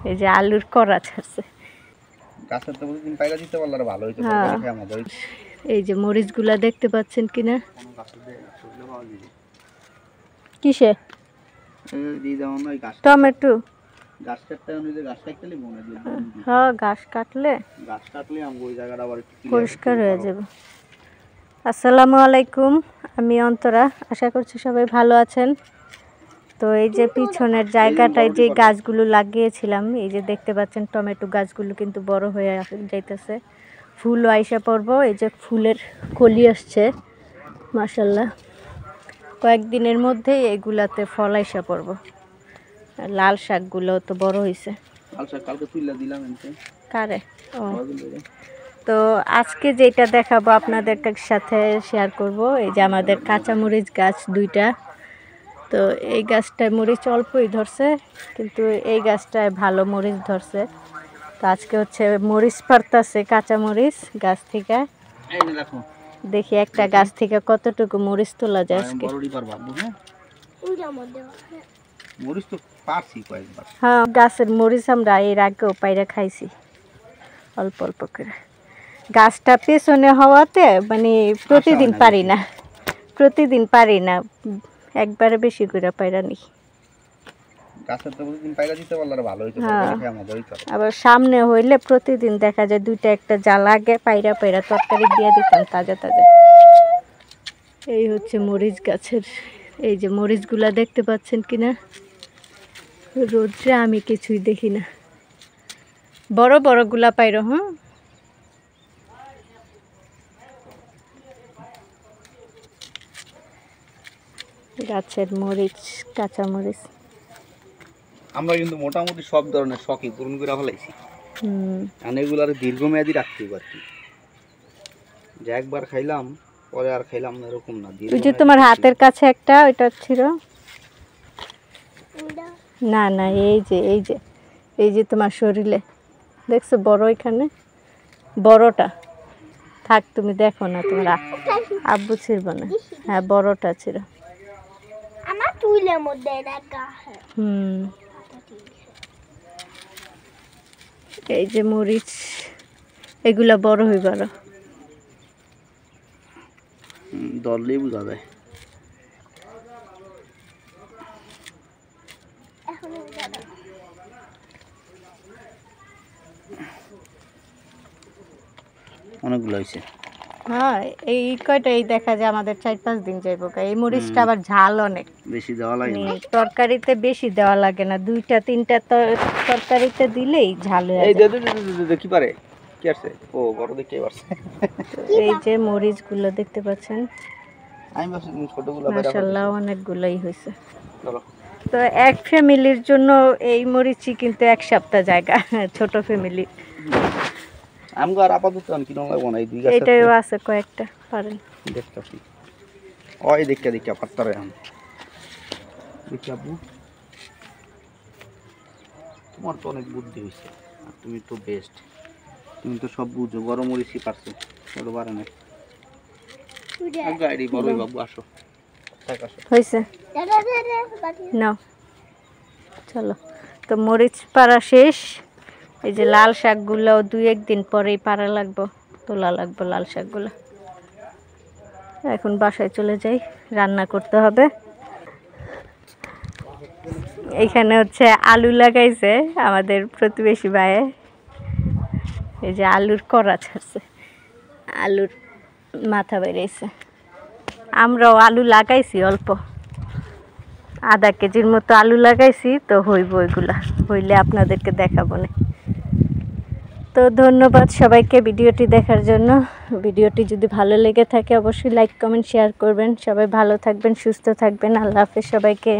এই যে আলুর করা ছাড়ছে। গাছের তো প্রতিদিন পাইলা দিতে পারলে আর ভালো হইতো, খেয়ে মজা হইতো। এই যে মরিচগুলা দেখতে পাচ্ছেন কিনা? কিসে? টমেটো গাছ কাটতে অনুযায়ী গাছ কাটলে মনে দিই। হ্যাঁ, গাছ কাটলে ওই জায়গাটা আবার পরিষ্কার হয়ে যাবে। আসসালামু আলাইকুম, আমি অন্তরা। আশা করছি সবাই ভালো আছেন। তো এই যে পিছনের জায়গাটায় যে গাছগুলো লাগিয়েছিলাম, এই যে দেখতে পাচ্ছেন টমেটো গাছগুলো কিন্তু বড় হয়ে যাইতেছে, ফুলও আইসা পড়বো। এই যে ফুলের কলি আসছে মাশাআল্লাহ, কয়েকদিনের মধ্যেই এগুলাতে ফল আইসা পড়বো। লাল শাকগুলো তো বড় হয়েছে। লাল শাক কালকে তুইলা দিলাম এনতে কারে। ও, তো আজকে যেটা দেখাবো আপনাদের সাথে শেয়ার করব, এই যে আমাদের কাঁচামরিচ গাছ দুইটা। তো এই গাছটায় মরিচ অল্পই ধরছে, কিন্তু এই গাছটায় ভালো মরিচ ধরছে। তো আজকে হচ্ছে মরিচ পারতাছে কাঁচামরিচ গাছ থেকে। দেখি একটা গাছ থেকে কতটুকু মরিচ তোলা যায় আজকে। হ্যাঁ, গাছের মরিচ আমরা এর আগেও পাইরা খাইছি অল্প অল্প করে। গাছটা পেছনে হওয়াতে মানে প্রতিদিন পারি না, একবারে বেশি করে পাইরা নি। আবার সামনে হইলে প্রতিদিন দেখা যায় দুইটা একটা জাল আগে পাইরা তরকারি দিয়ে দিতাম তাজা তাজা। এই হচ্ছে মরিচ গাছের, এই যে মরিচগুলা দেখতে পাচ্ছেন কিনা? রোদ্রে আমি কিছুই দেখি না, বড় বড় গুলা পাইরো। হ্যাঁ, গাছের মরিচ, কাঁচা মরিচ আমরা কিন্তু মোটামুটি সব ধরনের শখই পূরণ করে ফেলাইছি। আর এগুলো আর দীর্ঘমেয়াদী রাখতে পারি, যে একবার খাইলাম পরে আর খাইলাম না এরকম না। ওই যে তোমার হাতের কাছে একটা ওইটা ছিল না? না, এই যে তোমার শরীরে দেখছো বড়, এখানে বড়টা থাক, তুমি দেখো না, তোমার আব্বু ছিড়ব না। হ্যাঁ, বড়টা ছিল আমার তুইলের মধ্যে রাখা। এই যে মরিচ, এগুলা বড় হইবার দললেই বোঝা যায়। অনেকগুলো হয়েছে। হ্যাঁ, এই কয়টাই দেখা যায় আমাদের 4-5 দিন যাইব। এই মরিচটা আবার ঝাল অনেক, বেশি দেওয়া লাগে না তরকারিতে, বেশি দেওয়া লাগে না, 2-3টা তরকারিতে দিলেই ঝাল হয়ে যায়। কি পারে কি আছে? ও বড় দেখতে পারছে। এই যে মরিচগুলো দেখতে পাচ্ছেন, আমি ভাবছি ছোটগুলো মাশাআল্লাহ অনেকগুলাই হয়েছে। তো এক ফ্যামিলির জন্য এই মরিচই কিন্তু এক সপ্তাহ জায়গা, ছোট ফ্যামিলি। আমগো আর আপাতত কিনো লাগবো না, এই দুই গাছ এটাও আছে কয়েকটা, পারেন দেখতাছি। ওই দেখা পাত্তারে আম দেখাবো। তোমার তো অনেক বুদ্ধি হয়েছে, আর তুমি তো বেস্ট, তুমি তো সব বুঝো। গরম মরিচই পারছো, ছোট পারে না। গাড়ি বড়ই বাবু আসো হয়েছে নাও, চলো। তো মরিচ পাড়া শেষ। এই যে লাল শাকগুলো 2-1 দিন পরেই পাড়া লাগবো, তোলা লাগবো লাল শাকগুলো। এখন বাসায় চলে যাই, রান্না করতে হবে। এখানে হচ্ছে আলু লাগাইছে আমাদের প্রতিবেশী ভাই। এই যে আলুর করা ছাড়ছে, আলুর মাথা বেরিয়েছে। আমরাও আলু লাগাইছি অল্প, আধা কেজির মতো আলু লাগাইছি। তো হইব, ওইগুলা হইলে আপনাদেরকে দেখাবো না। তো ধন্যবাদ সবাইকে ভিডিওটি দেখার জন্য। ভিডিওটি যদি ভালো লেগে থাকে অবশ্যই লাইক, কমেন্ট, শেয়ার করবেন। সবাই ভালো থাকবেন, সুস্থ থাকবেন। আল্লাহ হাফেজ সবাইকে।